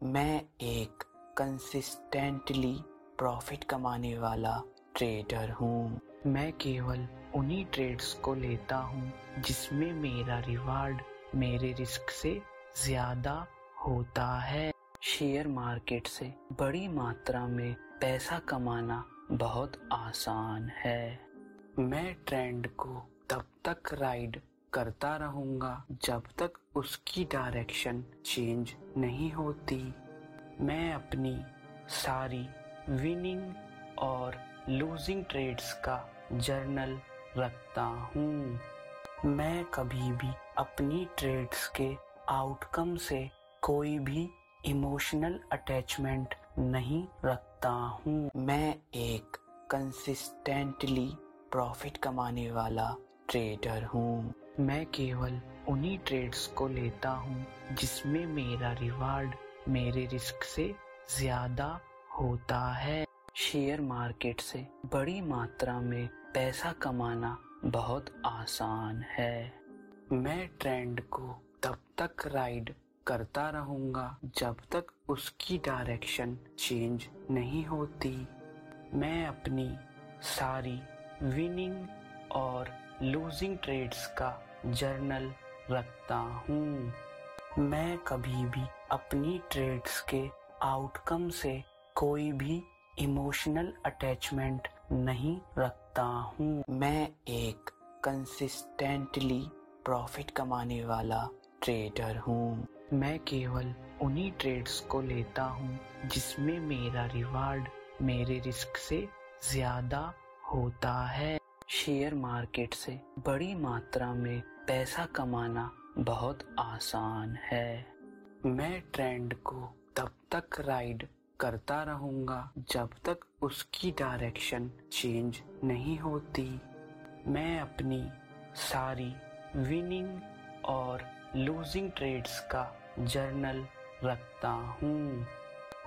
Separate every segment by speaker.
Speaker 1: मैं एक consistently profit कमाने वाला ट्रेडर हूँ। मैं केवल उन्हीं ट्रेड्स को लेता हूँ जिसमें मेरा रिवार्ड मेरे रिस्क से ज्यादा होता है। शेयर मार्केट से बड़ी मात्रा में पैसा कमाना बहुत आसान है। मैं ट्रेंड को तब तक राइड करता रहूंगा जब तक उसकी डायरेक्शन चेंज नहीं होती। मैं अपनी सारी विनिंग और लूजिंग ट्रेड्स का जर्नल रखता हूँ। मैं कभी भी अपनी ट्रेड्स के आउटकम से कोई भी इमोशनल अटैचमेंट नहीं रखता हूँ। मैं एक कंसिस्टेंटली प्रॉफिट कमाने वाला ट्रेडर हूँ। मैं केवल उन्हीं ट्रेड्स को लेता हूँ जिसमें मेरा रिवार्ड मेरे रिस्क से ज्यादा होता है। शेयर मार्केट से बड़ी मात्रा में पैसा कमाना बहुत आसान है। मैं ट्रेंड को तब तक राइड करता रहूंगा जब तक उसकी डायरेक्शन चेंज नहीं होती। मैं अपनी सारी विनिंग और लूजिंग ट्रेड्स का जर्नल रखता हूँ। मैं कभी भी अपनी ट्रेड्स के आउटकम से कोई भी इमोशनल अटैचमेंट नहीं रखता हूँ। मैं एक कंसिस्टेंटली प्रॉफिट कमाने वाला ट्रेडर हूँ। मैं केवल उन्हीं ट्रेड्स को लेता हूँ जिसमें मेरा रिवार्ड मेरे रिस्क से ज्यादा होता है। शेयर मार्केट से बड़ी मात्रा में पैसा कमाना बहुत आसान है। मैं ट्रेंड को तब तक राइड करता रहूंगा जब तक उसकी डायरेक्शन चेंज नहीं होती। मैं अपनी सारी विनिंग और लूजिंग ट्रेड्स का जर्नल रखता हूँ।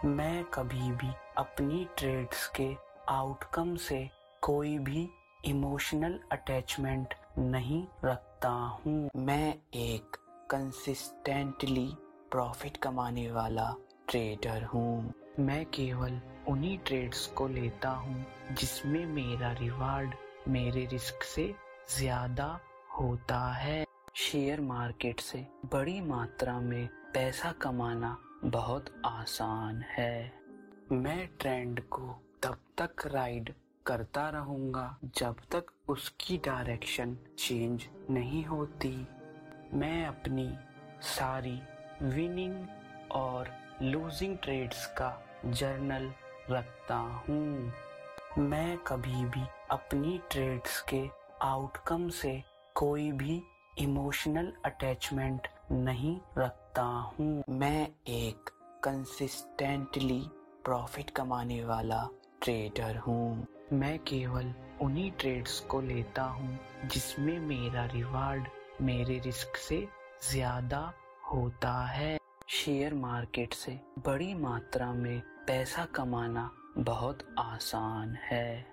Speaker 1: मैं कभी भी अपनी ट्रेड्स के आउटकम से कोई भी इमोशनल अटैचमेंट नहीं रखता हूँ। मैं एक कंसिस्टेंटली प्रॉफिट कमाने वाला ट्रेडर हूँ। मैं केवल उन्हीं ट्रेड्स को लेता हूँ जिसमें मेरा रिवार्ड मेरे रिस्क से ज्यादा होता है। शेयर मार्केट से बड़ी मात्रा में पैसा कमाना बहुत आसान है। मैं ट्रेंड को तब तक राइड करता रहूंगा जब तक उसकी डायरेक्शन चेंज नहीं होती। मैं अपनी सारी विनिंग और लूजिंग ट्रेड्स का जर्नल रखता हूँ। मैं कभी भी अपनी ट्रेड्स के आउटकम से कोई भी इमोशनल अटैचमेंट नहीं रखता हूँ। मैं एक कंसिस्टेंटली प्रॉफिट कमाने वाला ट्रेडर हूँ। मैं केवल उन्हीं ट्रेड्स को लेता हूँ जिसमें मेरा रिवार्ड मेरे रिस्क से ज्यादा होता है। शेयर मार्केट से बड़ी मात्रा में पैसा कमाना बहुत आसान है।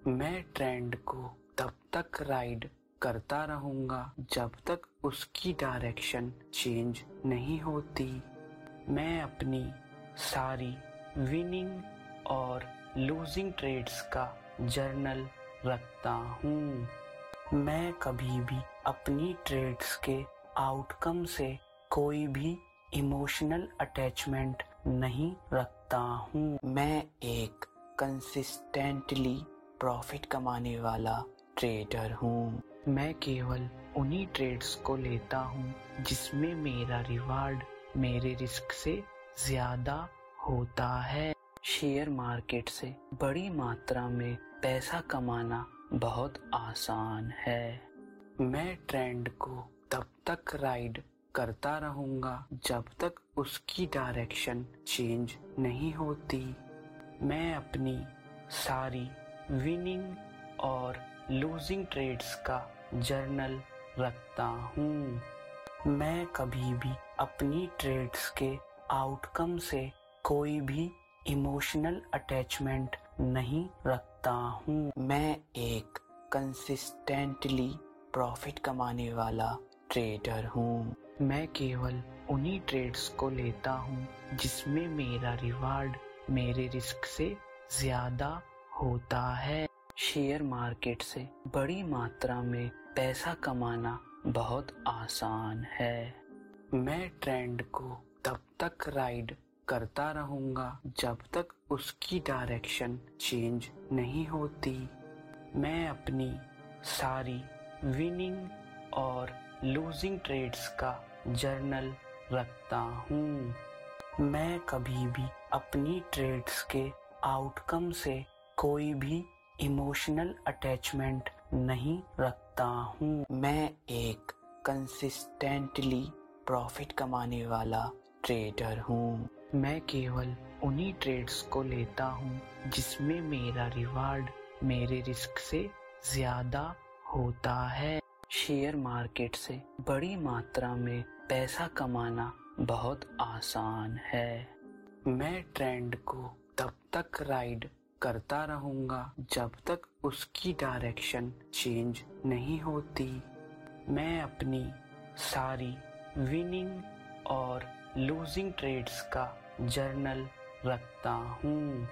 Speaker 1: मैं ट्रेंड को तब तक राइड करता रहूंगा जब तक उसकी डायरेक्शन चेंज नहीं होती। मैं अपनी सारी विनिंग और लूजिंग ट्रेड्स का जर्नल रखता हूँ। मैं कभी भी अपनी ट्रेड्स के आउटकम से कोई भी इमोशनल अटैचमेंट नहीं रखता हूँ। मैं एक कंसिस्टेंटली प्रॉफिट कमाने वाला ट्रेडर हूँ। मैं केवल उन्हीं ट्रेड्स को लेता हूँ जिसमें मेरा रिवार्ड मेरे रिस्क से ज्यादा होता है। शेयर मार्केट से बड़ी मात्रा में पैसा कमाना बहुत आसान है। मैं ट्रेंड को तब तक राइड करता रहूंगा जब तक उसकी डायरेक्शन चेंज नहीं होती। मैं अपनी सारी विनिंग और लूजिंग ट्रेड्स का जर्नल रखता हूँ। मैं कभी भी अपनी ट्रेड्स के आउटकम से कोई भी इमोशनल अटैचमेंट नहीं रखता हूँ। मैं एक कंसिस्टेंटली प्रॉफिट कमाने वाला ट्रेडर हूँ। मैं केवल उन्हीं ट्रेड्स को लेता हूँ जिसमें मेरा रिवार्ड मेरे रिस्क से ज्यादा होता है। शेयर मार्केट से बड़ी मात्रा में पैसा कमाना बहुत आसान है। मैं ट्रेंड को तब तक राइड करता रहूंगा जब तक उसकी डायरेक्शन चेंज नहीं होती। मैं अपनी सारी विनिंग और लूजिंग ट्रेड्स का जर्नल रखता हूँ। मैं कभी भी अपनी ट्रेड्स के आउटकम से कोई भी इमोशनल अटैचमेंट नहीं रखता हूँ। मैं एक कंसिस्टेंटली प्रॉफिट कमाने वाला ट्रेडर हूँ। मैं केवल उन्हीं ट्रेड्स को लेता हूँ जिसमें मेरा रिवार्ड मेरे रिस्क से ज्यादा होता है। शेयर मार्केट से बड़ी मात्रा में पैसा कमाना बहुत आसान है। मैं ट्रेंड को तब तक राइड करता रहूंगा जब तक उसकी डायरेक्शन चेंज नहीं होती। मैं अपनी सारी विनिंग और लूजिंग ट्रेड्स का जर्नल रखता हूँ।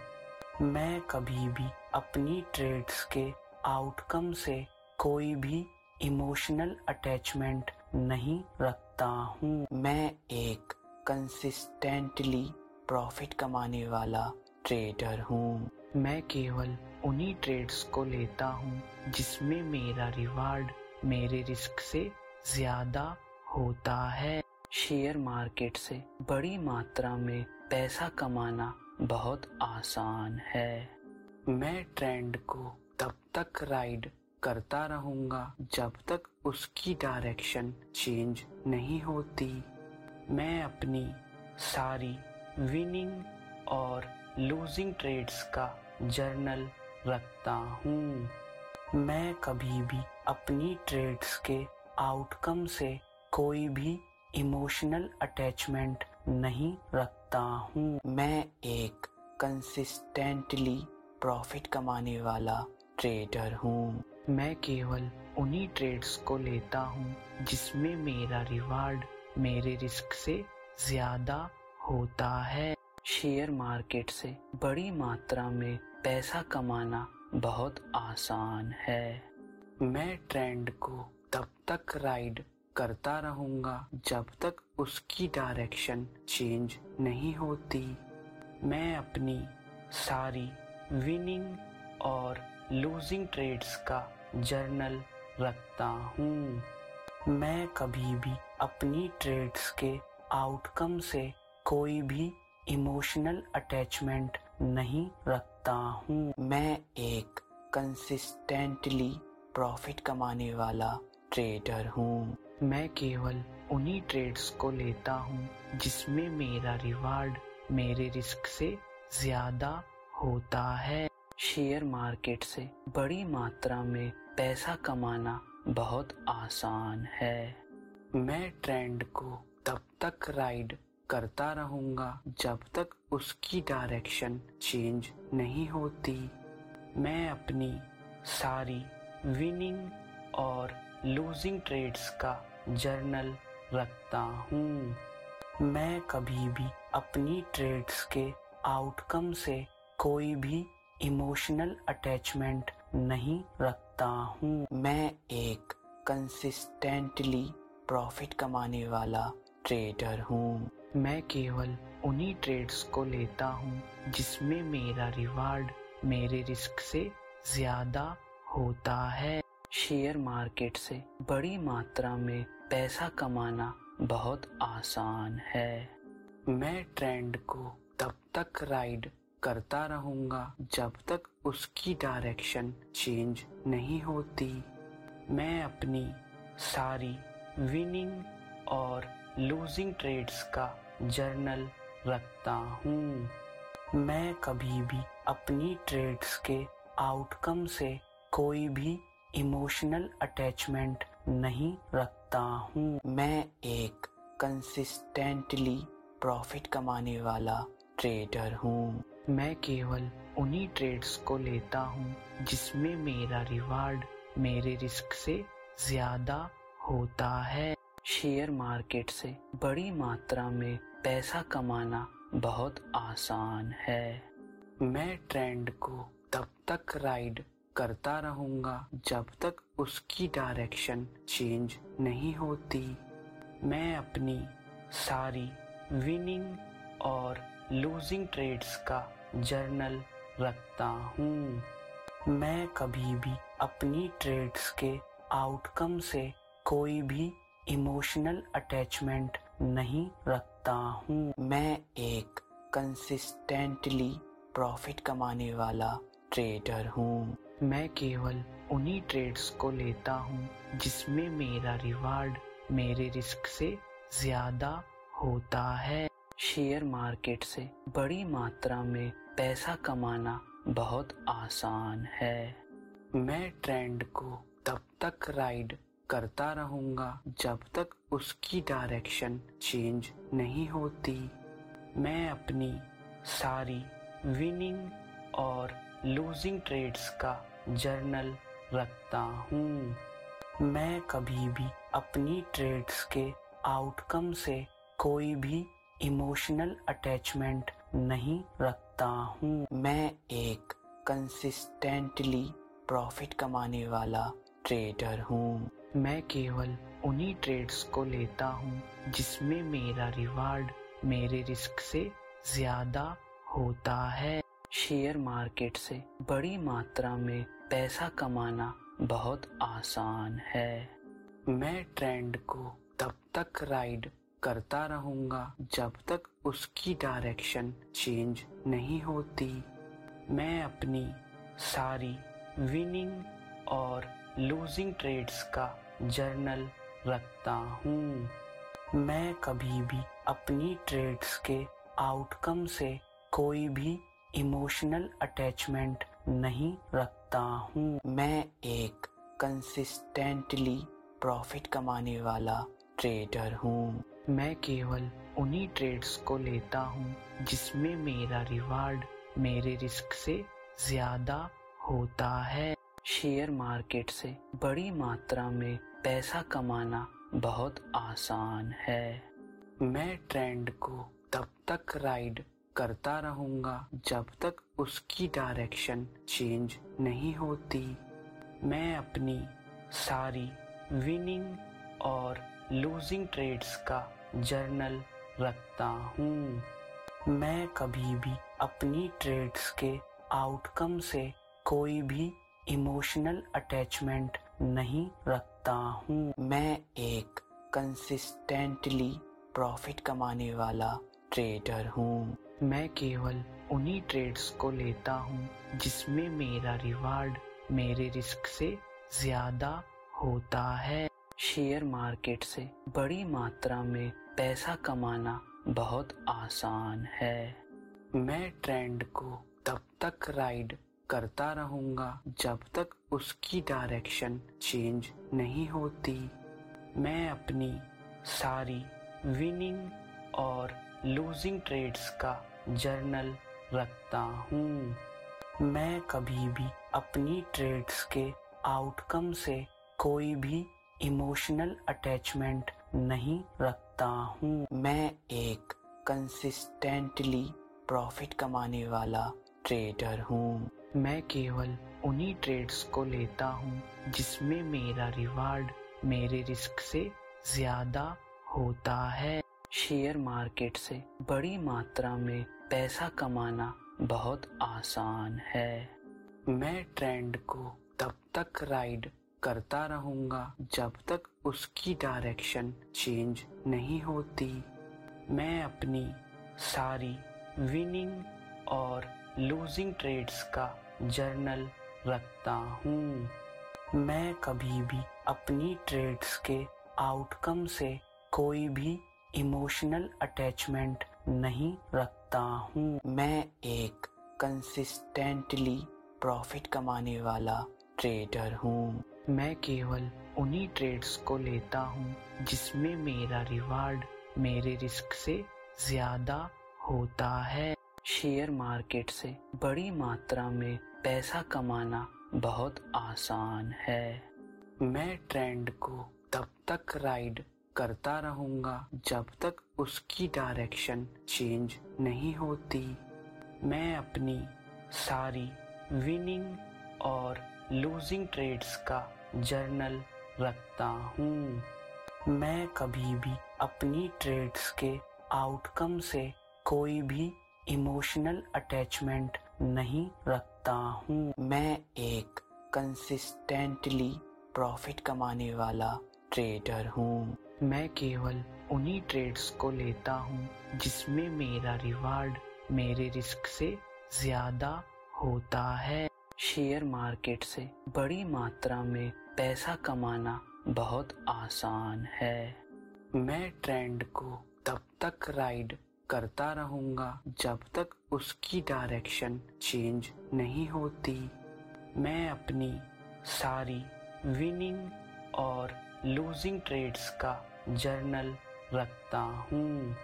Speaker 1: मैं कभी भी अपनी ट्रेड्स के आउटकम से कोई भी इमोशनल अटैचमेंट नहीं रखता हूँ। मैं एक कंसिस्टेंटली प्रॉफिट कमाने वाला ट्रेडर हूँ। मैं केवल उन्हीं ट्रेड्स को लेता हूँ जिसमें मेरा रिवार्ड मेरे रिस्क से ज्यादा होता है। शेयर मार्केट से बड़ी मात्रा में पैसा कमाना बहुत आसान है। मैं ट्रेंड को तब तक राइड करता रहूंगा जब तक उसकी डायरेक्शन चेंज नहीं होती। मैं अपनी सारी विनिंग और लूजिंग ट्रेड्स का जर्नल रखता हूँ। मैं कभी भी अपनी ट्रेड्स के आउटकम से कोई भी इमोशनल अटैचमेंट नहीं रखता हूँ। मैं एक कंसिस्टेंटली प्रॉफिट कमाने वाला ट्रेडर हूँ। मैं केवल उन्हीं ट्रेड्स को लेता हूँ जिसमें मेरा रिवार्ड मेरे रिस्क से ज्यादा होता है। शेयर मार्केट से बड़ी मात्रा में पैसा कमाना बहुत आसान है। मैं ट्रेंड को तब तक राइड करता रहूंगा जब तक उसकी डायरेक्शन चेंज नहीं होती। मैं अपनी सारी विनिंग और लूजिंग ट्रेड्स का जर्नल रखता हूँ। मैं कभी भी अपनी ट्रेड्स के आउटकम से कोई भी इमोशनल अटैचमेंट नहीं रखता हूँ। मैं एक कंसिस्टेंटली प्रॉफिट कमाने वाला ट्रेडर हूँ। मैं केवल उन्हीं ट्रेड्स को लेता हूँ जिसमें मेरा रिवार्ड मेरे रिस्क से ज्यादा होता है। शेयर मार्केट से बड़ी मात्रा में पैसा कमाना बहुत आसान है। मैं ट्रेंड को तब तक राइड करता रहूंगा जब तक उसकी डायरेक्शन चेंज नहीं होती। मैं अपनी सारी विनिंग और लूजिंग ट्रेड्स का जर्नल रखता हूँ। मैं कभी भी अपनी ट्रेड्स के आउटकम से कोई भी इमोशनल अटैचमेंट नहीं रखता हूँ। मैं एक कंसिस्टेंटली प्रॉफिट कमाने वाला ट्रेडर हूँ। मैं केवल उन्हीं ट्रेड्स को लेता हूँ जिसमें मेरा रिवार्ड मेरे रिस्क से ज्यादा होता है। शेयर मार्केट से बड़ी मात्रा में पैसा कमाना बहुत आसान है। मैं ट्रेंड को तब तक राइड करता रहूंगा जब तक उसकी डायरेक्शन चेंज नहीं होती। मैं अपनी सारी विनिंग और लूजिंग ट्रेड्स का जर्नल रखता हूँ। मैं कभी भी अपनी ट्रेड्स के आउटकम से कोई भी इमोशनल अटैचमेंट नहीं रखता हूँ। मैं एक कंसिस्टेंटली प्रॉफिट कमाने वाला ट्रेडर हूँ। मैं केवल उन्हीं ट्रेड्स को लेता हूँ जिसमें मेरा रिवार्ड मेरे रिस्क से ज्यादा होता है। शेयर मार्केट से बड़ी मात्रा में पैसा कमाना बहुत आसान है। मैं ट्रेंड को तब तक राइड करता रहूंगा जब तक उसकी डायरेक्शन चेंज नहीं होती। मैं अपनी सारी विनिंग और लूजिंग ट्रेड्स का जर्नल रखता हूँ। मैं कभी भी अपनी ट्रेड्स के आउटकम से कोई भी इमोशनल अटैचमेंट नहीं रखता हूँ। मैं एक कंसिस्टेंटली प्रॉफिट कमाने वाला ट्रेडर हूँ। मैं केवल उन्हीं ट्रेड्स को लेता हूँ जिसमें मेरा रिवार्ड मेरे रिस्क से ज्यादा होता है। शेयर मार्केट से बड़ी मात्रा में पैसा कमाना बहुत आसान है। मैं ट्रेंड को तब तक राइड करता रहूंगा जब तक उसकी डायरेक्शन चेंज नहीं होती। मैं अपनी सारी विनिंग और लूजिंग ट्रेड्स का जर्नल रखता हूँ। मैं कभी भी अपनी ट्रेड्स के आउटकम से कोई भी इमोशनल अटैचमेंट नहीं रखता हूँ। मैं एक कंसिस्टेंटली प्रॉफिट कमाने वाला ट्रेडर हूँ। मैं केवल उन्हीं ट्रेड्स को लेता हूँ जिसमें मेरा रिवार्ड मेरे रिस्क से ज्यादा होता है। शेयर मार्केट से बड़ी मात्रा में पैसा कमाना बहुत आसान है। मैं ट्रेंड को तब तक राइड करता रहूंगा जब तक उसकी डायरेक्शन चेंज नहीं होती। मैं अपनी सारी विनिंग और लूजिंग ट्रेड्स का जर्नल रखता हूँ। मैं कभी भी अपनी ट्रेड्स के आउटकम से कोई भी इमोशनल अटैचमेंट नहीं रखता हूँ। मैं एक कंसिस्टेंटली प्रॉफिट कमाने वाला ट्रेडर हूँ। मैं केवल उन्हीं ट्रेड्स को लेता हूँ जिसमें मेरा रिवार्ड मेरे रिस्क से ज्यादा होता है। शेयर मार्केट से बड़ी मात्रा में पैसा कमाना बहुत आसान है। मैं ट्रेंड को तब तक राइड करता रहूंगा जब तक उसकी डायरेक्शन चेंज नहीं होती। मैं अपनी सारी विनिंग और लूजिंग ट्रेड्स का जर्नल रखता हूँ। मैं कभी भी अपनी ट्रेड्स के आउटकम से कोई भी इमोशनल अटैचमेंट नहीं रखता हूँ। मैं एक कंसिस्टेंटली प्रॉफिट कमाने वाला ट्रेडर हूँ। मैं केवल उन्हीं ट्रेड्स को लेता हूँ जिसमें मेरा रिवार्ड मेरे रिस्क से ज्यादा होता है। शेयर मार्केट से बड़ी मात्रा में पैसा कमाना बहुत आसान है। मैं ट्रेंड को तब तक राइड करता रहूंगा जब तक उसकी डायरेक्शन चेंज नहीं होती। मैं अपनी सारी विनिंग और लूजिंग ट्रेड्स का जर्नल रखता हूँ। मैं कभी भी अपनी ट्रेड्स के आउटकम से कोई भी इमोशनल अटैचमेंट नहीं रखता हूँ। मैं एक कंसिस्टेंटली प्रॉफिट कमाने वाला ट्रेडर हूँ। मैं केवल उन्हीं ट्रेड्स को लेता हूँ जिसमें मेरा रिवार्ड मेरे रिस्क से ज्यादा होता है। शेयर मार्केट से बड़ी मात्रा में पैसा कमाना बहुत आसान है। मैं ट्रेंड को तब तक राइड करता रहूंगा जब तक उसकी डायरेक्शन चेंज नहीं होती। मैं अपनी सारी विनिंग और लूजिंग ट्रेड्स का जर्नल रखता हूँ। मैं कभी भी अपनी ट्रेड्स के आउटकम से कोई भी इमोशनल अटैचमेंट नहीं रखता हूँ। मैं एक कंसिस्टेंटली प्रॉफिट कमाने वाला ट्रेडर हूँ। मैं केवल उन्हीं ट्रेड्स को लेता हूँ जिसमें मेरा रिवार्ड मेरे रिस्क से ज्यादा होता है। शेयर मार्केट से बड़ी मात्रा में पैसा कमाना बहुत आसान है। मैं ट्रेंड को तब तक राइड करता रहूंगा जब तक उसकी डायरेक्शन चेंज नहीं होती। मैं अपनी सारी विनिंग और लूजिंग ट्रेड्स का जर्नल रखता हूँ। मैं कभी भी अपनी ट्रेड्स के आउटकम से कोई भी इमोशनल अटैचमेंट नहीं रखता हूँ। मैं एक कंसिस्टेंटली प्रॉफिट कमाने वाला ट्रेडर हूँ। मैं केवल उन्हीं ट्रेड्स को लेता हूँ जिसमें मेरा रिवार्ड मेरे रिस्क से ज्यादा होता है। शेयर मार्केट से बड़ी मात्रा में पैसा कमाना बहुत आसान है। मैं ट्रेंड को तब तक राइड करता रहूंगा जब तक उसकी डायरेक्शन चेंज नहीं होती। मैं अपनी सारी विनिंग और लूजिंग ट्रेड्स का जर्नल रखता हूँ।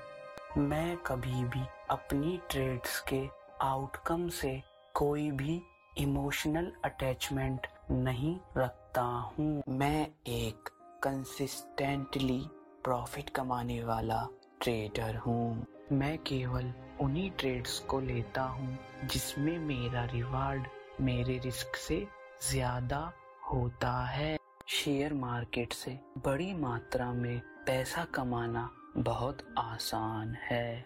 Speaker 1: मैं कभी भी अपनी ट्रेड्स के आउटकम से कोई भी इमोशनल अटैचमेंट नहीं रखता हूँ। मैं एक कंसिस्टेंटली प्रॉफिट कमाने वाला ट्रेडर हूँ। मैं केवल उन्हीं ट्रेड्स को लेता हूँ जिसमें मेरा रिवार्ड मेरे रिस्क से ज्यादा होता है। शेयर मार्केट से बड़ी मात्रा में पैसा कमाना बहुत आसान है।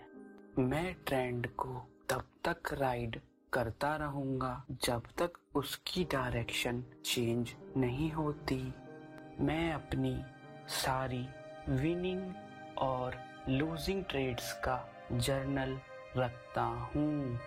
Speaker 1: मैं ट्रेंड को तब तक राइड करता रहूंगा जब तक उसकी डायरेक्शन चेंज नहीं होती। मैं अपनी सारी विनिंग और लूजिंग ट्रेड्स का जर्नल रखता हूँ।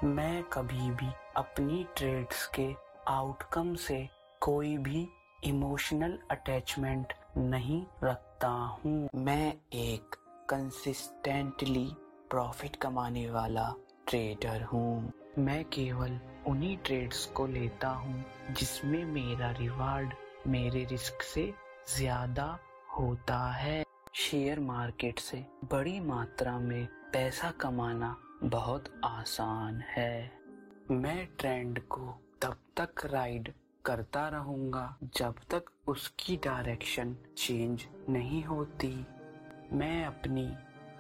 Speaker 1: मैं कभी भी अपनी ट्रेड्स के आउटकम से कोई भी इमोशनल अटैचमेंट नहीं रखता हूँ। मैं एक कंसिस्टेंटली प्रॉफिट कमाने वाला ट्रेडर हूँ। मैं केवल उन्हीं ट्रेड्स को लेता हूँ जिसमें मेरा रिवार्ड मेरे रिस्क से ज्यादा होता है। शेयर मार्केट से बड़ी मात्रा में पैसा कमाना बहुत आसान है। मैं ट्रेंड को तब तक राइड करता रहूंगा जब तक उसकी डायरेक्शन चेंज नहीं होती। मैं अपनी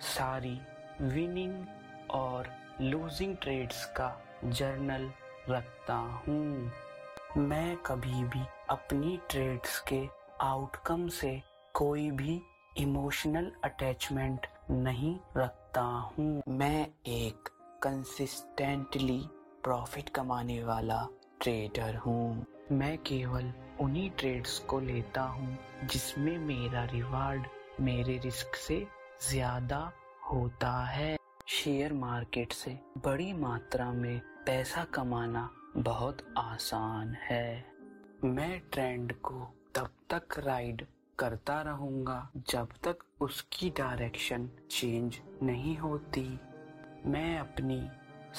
Speaker 1: सारी विनिंग और लूजिंग ट्रेड्स का जर्नल रखता हूँ। मैं कभी भी अपनी ट्रेड्स के आउटकम से कोई भी इमोशनल अटैचमेंट नहीं रखता हूँ। मैं एक कंसिस्टेंटली प्रॉफिट कमाने वाला ट्रेडर हूँ। मैं केवल उन्हीं ट्रेड्स को लेता हूँ जिसमें मेरा रिवार्ड मेरे रिस्क से ज्यादा होता है। शेयर मार्केट से बड़ी मात्रा में पैसा कमाना बहुत आसान है। मैं ट्रेंड को तब तक राइड करता रहूंगा जब तक उसकी डायरेक्शन चेंज नहीं होती। मैं अपनी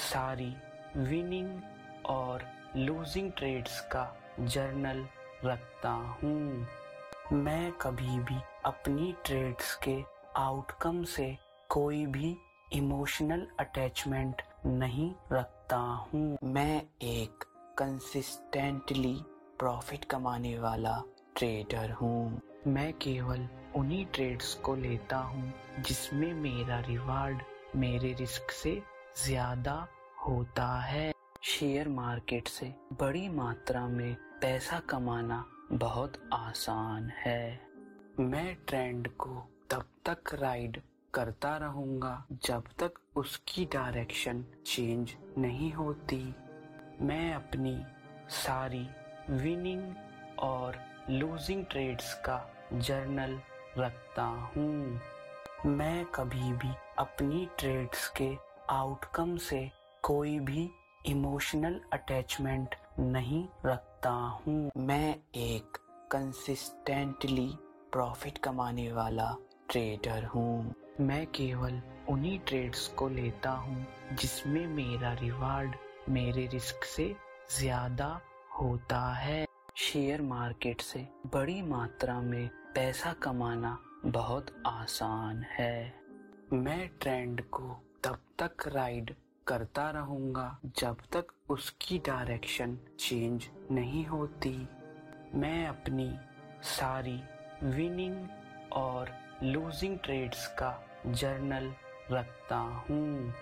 Speaker 1: सारी विनिंग और लूजिंग ट्रेड्स का जर्नल रखता हूँ। मैं कभी भी अपनी ट्रेड्स के आउटकम से कोई भी इमोशनल अटैचमेंट नहीं रखता हूँ। मैं एक कंसिस्टेंटली प्रॉफिट कमाने वाला ट्रेडर हूँ। मैं केवल उन्हीं ट्रेड्स को लेता हूँ जिसमें मेरा रिवार्ड मेरे रिस्क से ज्यादा होता है। शेयर मार्केट से बड़ी मात्रा में पैसा कमाना बहुत आसान है। मैं ट्रेंड को तब तक राइड करता रहूंगा जब तक उसकी डायरेक्शन चेंज नहीं होती। मैं अपनी सारी विनिंग और लूजिंग ट्रेड्स का जर्नल रखता हूँ। मैं कभी भी अपनी ट्रेड्स के आउटकम से कोई भी इमोशनल अटैचमेंट नहीं रखता हूँ। मैं एक कंसिस्टेंटली प्रॉफिट कमाने वाला ट्रेडर हूँ। मैं केवल उन्हीं ट्रेड्स को लेता हूँ जिसमें मेरा रिवार्ड मेरे रिस्क से ज्यादा होता है। शेयर मार्केट से बड़ी मात्रा में पैसा कमाना बहुत आसान है। मैं ट्रेंड को तब तक राइड करता रहूंगा जब तक उसकी डायरेक्शन चेंज नहीं होती। मैं अपनी सारी विनिंग और लूजिंग ट्रेड्स का जर्नल रखता हूँ।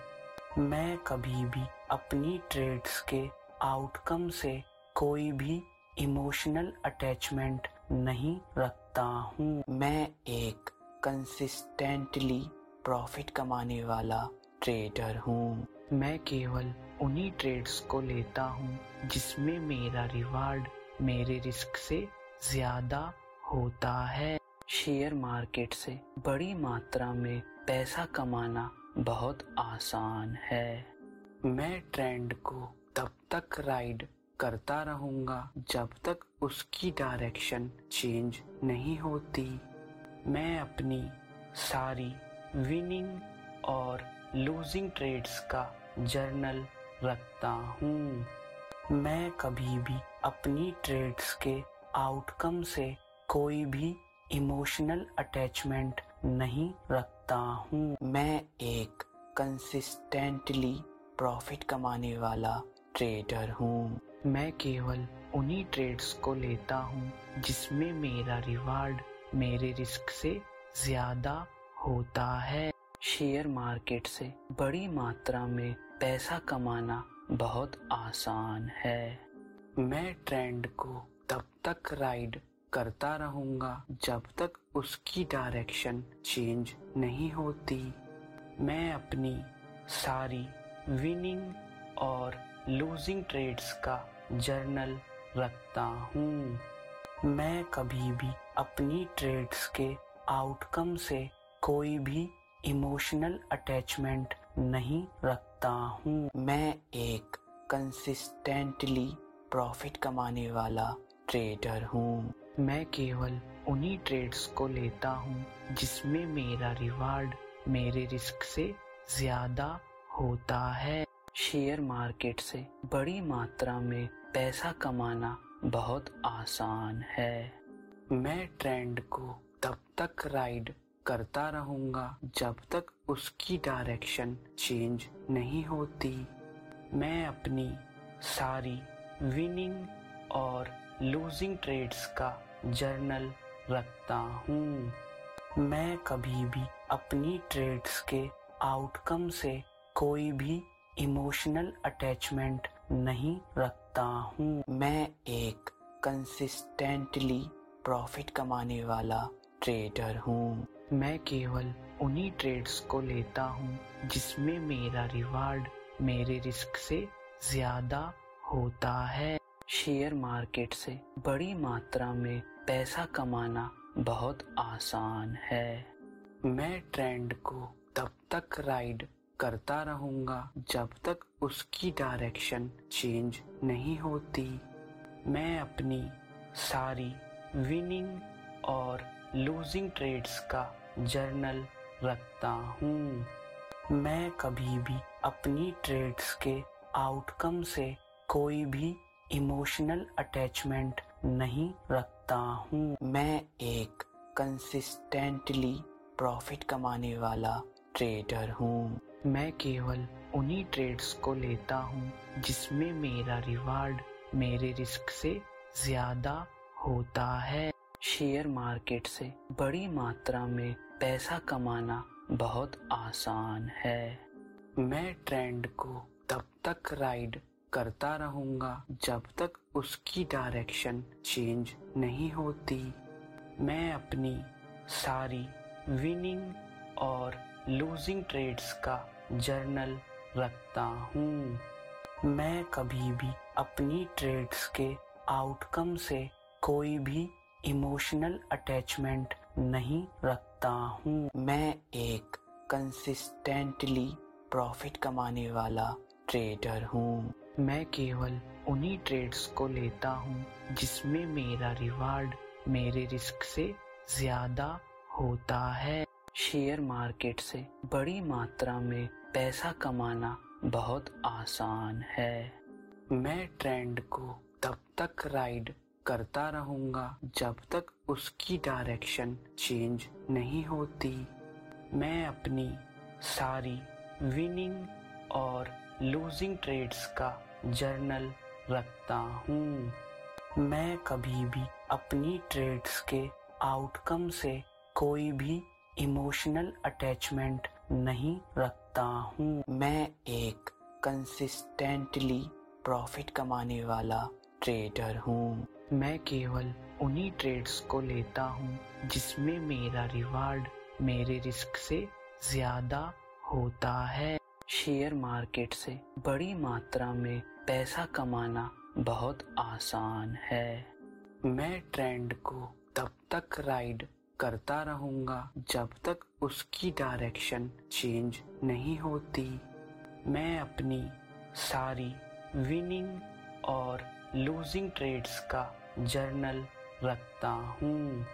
Speaker 1: मैं कभी भी अपनी ट्रेड्स के आउटकम से कोई भी इमोशनल अटैचमेंट नहीं रखता हूँ। मैं एक कंसिस्टेंटली प्रॉफिट कमाने वाला ट्रेडर हूँ। मैं केवल उन्हीं ट्रेड्स को लेता हूँ जिसमें मेरा रिवार्ड मेरे रिस्क से ज्यादा होता है। शेयर मार्केट से बड़ी मात्रा में पैसा कमाना बहुत आसान है। मैं ट्रेंड को तब तक राइड करता रहूंगा जब तक उसकी डायरेक्शन चेंज नहीं होती। मैं अपनी सारी विनिंग और लूजिंग ट्रेड्स का जर्नल रखता हूँ। मैं कभी भी अपनी ट्रेड्स के आउटकम से कोई भी इमोशनल अटैचमेंट नहीं रखता हूँ। मैं एक कंसिस्टेंटली प्रॉफिट कमाने वाला ट्रेडर हूँ। मैं केवल उन्हीं ट्रेड्स को लेता हूँ जिसमें मेरा रिवार्ड मेरे रिस्क से ज्यादा होता है। शेयर मार्केट से बड़ी मात्रा में पैसा कमाना बहुत आसान है। मैं ट्रेंड को तब तक राइड करता रहूंगा जब तक उसकी डायरेक्शन चेंज नहीं होती। मैं अपनी सारी विनिंग और लूजिंग ट्रेड्स का जर्नल रखता हूँ। मैं कभी भी अपनी ट्रेड्स के आउटकम से कोई भी इमोशनल अटैचमेंट नहीं रखता हूँ। मैं एक कंसिस्टेंटली प्रॉफिट कमाने वाला ट्रेडर हूँ। मैं केवल उन्हीं ट्रेड्स को लेता हूँ जिसमें मेरा रिवार्ड मेरे रिस्क से ज्यादा होता है। शेयर मार्केट से बड़ी मात्रा में पैसा कमाना बहुत आसान है। मैं ट्रेंड को तब तक राइड करता रहूंगा जब तक उसकी डायरेक्शन चेंज नहीं होती। मैं अपनी सारी विनिंग और लूजिंग ट्रेड्स का जर्नल रखता हूँ। मैं कभी भी अपनी ट्रेड्स के आउटकम से कोई भी इमोशनल अटैचमेंट नहीं रखता हूँ। मैं एक कंसिस्टेंटली प्रॉफिट कमाने वाला ट्रेडर हूँ। मैं केवल उन्हीं ट्रेड्स को लेता हूँ जिसमें मेरा रिवार्ड मेरे रिस्क से ज्यादा होता है। शेयर मार्केट से बड़ी मात्रा में पैसा कमाना बहुत आसान है। मैं ट्रेंड को तब तक राइड करता रहूंगा जब तक उसकी डायरेक्शन चेंज नहीं होती। मैं अपनी सारी विनिंग और लूजिंग ट्रेड्स का जर्नल रखता हूँ। मैं कभी भी अपनी ट्रेड्स के आउटकम से कोई भी इमोशनल अटैचमेंट नहीं रखता हूँ। मैं एक कंसिस्टेंटली प्रॉफिट कमाने वाला ट्रेडर हूँ। मैं केवल उन्हीं ट्रेड्स को लेता हूँ जिसमें मेरा रिवार्ड मेरे रिस्क से ज्यादा होता है। शेयर मार्केट से बड़ी मात्रा में पैसा कमाना बहुत आसान है। मैं ट्रेंड को तब तक राइड करता रहूंगा जब तक उसकी डायरेक्शन चेंज नहीं होती। मैं अपनी सारी विनिंग और लूजिंग ट्रेड्स का जर्नल रखता हूँ। मैं कभी भी अपनी ट्रेड्स के आउटकम से कोई भी इमोशनल अटैचमेंट नहीं रखता हूँ। मैं एक कंसिस्टेंटली प्रॉफिट कमाने वाला ट्रेडर हूँ। मैं केवल उन्हीं ट्रेड्स को लेता हूँ जिसमें मेरा रिवार्ड मेरे रिस्क से ज्यादा होता है। शेयर मार्केट से बड़ी मात्रा में पैसा कमाना बहुत आसान है। मैं ट्रेंड को तब तक राइड करता रहूंगा जब तक उसकी डायरेक्शन चेंज नहीं होती। मैं अपनी सारी विनिंग और लूजिंग ट्रेड्स का जर्नल रखता हूँ। मैं कभी भी अपनी ट्रेड्स के आउटकम से कोई भी इमोशनल अटैचमेंट नहीं रखता हूँ। मैं एक कंसिस्टेंटली प्रॉफिट कमाने वाला ट्रेडर हूँ। मैं केवल उन्हीं ट्रेड्स को लेता हूँ जिसमें मेरा रिवार्ड मेरे रिस्क से ज्यादा होता है। शेयर मार्केट से बड़ी मात्रा में पैसा कमाना बहुत आसान है। मैं ट्रेंड को तब तक राइड करता रहूंगा जब तक उसकी डायरेक्शन चेंज नहीं होती। मैं अपनी सारी विनिंग और लूजिंग ट्रेड्स का जर्नल रखता हूँ।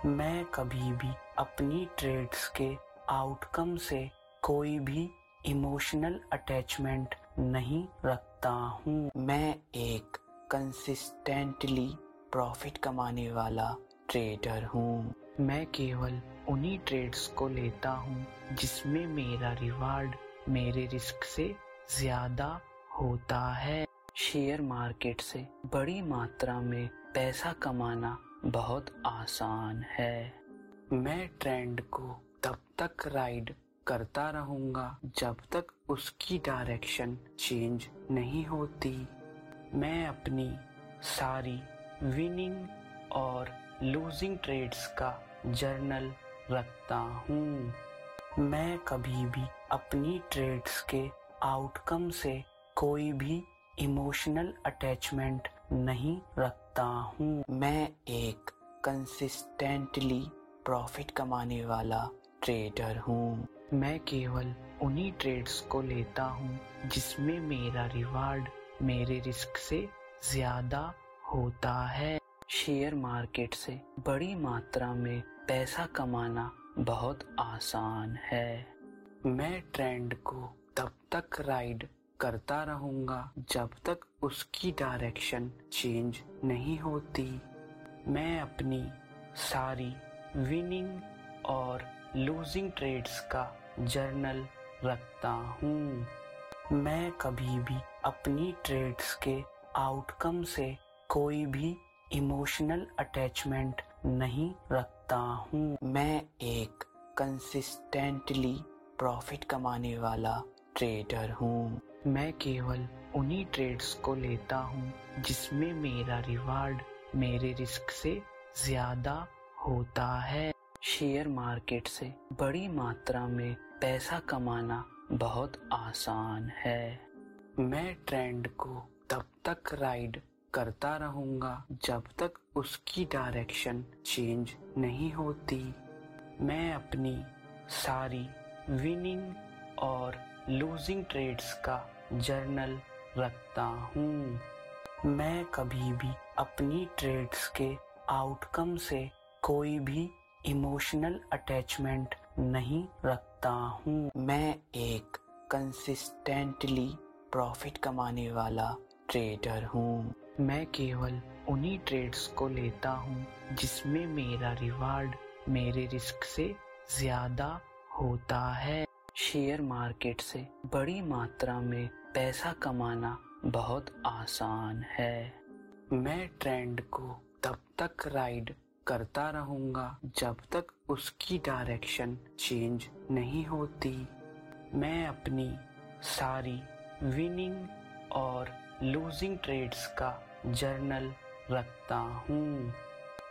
Speaker 1: मैं कभी भी अपनी ट्रेड्स के आउटकम से कोई भी इमोशनल अटैचमेंट नहीं रखता हूँ। मैं एक कंसिस्टेंटली प्रॉफिट कमाने वाला ट्रेडर हूँ। मैं केवल उन्हीं ट्रेड्स को लेता हूँ जिसमें मेरा रिवार्ड मेरे रिस्क से ज्यादा होता है। शेयर मार्केट से बड़ी मात्रा में पैसा कमाना बहुत आसान है। मैं ट्रेंड को तब तक राइड करता रहूंगा जब तक उसकी डायरेक्शन चेंज नहीं होती। मैं अपनी सारी विनिंग और लूजिंग ट्रेड्स का जर्नल रखता हूँ। मैं कभी भी अपनी ट्रेड्स के आउटकम से कोई भी इमोशनल अटैचमेंट नहीं रखता हूँ। मैं एक कंसिस्टेंटली प्रॉफिट कमाने वाला ट्रेडर हूँ। मैं केवल उन्हीं ट्रेड्स को लेता हूँ जिसमें मेरा रिवार्ड मेरे रिस्क से ज्यादा होता है। शेयर मार्केट से बड़ी मात्रा में पैसा कमाना बहुत आसान है। मैं ट्रेंड को तब तक राइड करता रहूंगा जब तक उसकी डायरेक्शन चेंज नहीं होती। मैं अपनी सारी विनिंग और लूजिंग ट्रेड्स का जर्नल रखता हूँ। मैं कभी भी अपनी ट्रेड्स के आउटकम से कोई भी इमोशनल अटैचमेंट नहीं रखता हूँ। मैं एक कंसिस्टेंटली प्रॉफिट कमाने वाला ट्रेडर हूँ। मैं केवल उन्हीं ट्रेड्स को लेता हूँ जिसमें मेरा रिवार्ड मेरे रिस्क से ज्यादा होता है। शेयर मार्केट से बड़ी मात्रा में पैसा कमाना बहुत आसान है। मैं ट्रेंड को तब तक राइड करता रहूंगा जब तक उसकी डायरेक्शन चेंज नहीं होती। मैं अपनी सारी विनिंग और लूजिंग ट्रेड्स का जर्नल रखता हूँ। मैं कभी भी अपनी ट्रेड्स के आउटकम से कोई भी इमोशनल अटैचमेंट नहीं रखता हूँ। मैं एक कंसिस्टेंटली प्रॉफिट कमाने वाला ट्रेडर हूँ। मैं केवल उन्हीं ट्रेड्स को लेता हूँ जिसमें मेरा रिवार्ड मेरे रिस्क से ज्यादा होता है। शेयर मार्केट से बड़ी मात्रा में पैसा कमाना बहुत आसान है। मैं ट्रेंड को तब तक राइड करता रहूंगा जब तक उसकी डायरेक्शन चेंज नहीं होती। मैं अपनी सारी विनिंग और लूजिंग ट्रेड्स का जर्नल रखता हूँ।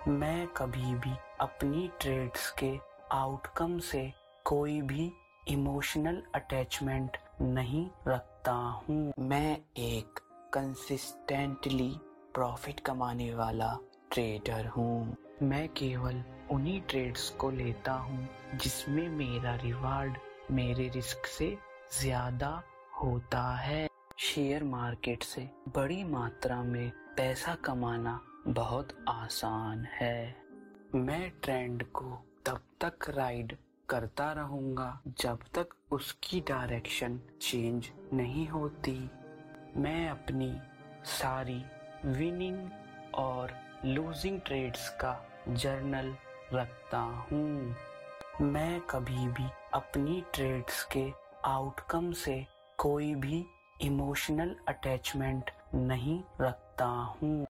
Speaker 1: मैं कभी भी अपनी ट्रेड्स के आउटकम से कोई भी इमोशनल अटैचमेंट नहीं रखता हूँ। मैं एक कंसिस्टेंटली प्रॉफिट कमाने वाला ट्रेडर हूँ। मैं केवल उन्हीं ट्रेड्स को लेता हूँ जिसमें मेरा रिवार्ड मेरे रिस्क से ज्यादा होता है। शेयर मार्केट से बड़ी मात्रा में पैसा कमाना बहुत आसान है। मैं ट्रेंड को तब तक राइड करता रहूंगा जब तक उसकी डायरेक्शन चेंज नहीं होती। मैं अपनी सारी विनिंग और लूजिंग ट्रेड्स का जर्नल रखता हूँ। मैं कभी भी अपनी ट्रेड्स के आउटकम से कोई भी इमोशनल अटैचमेंट नहीं रखता हूँ।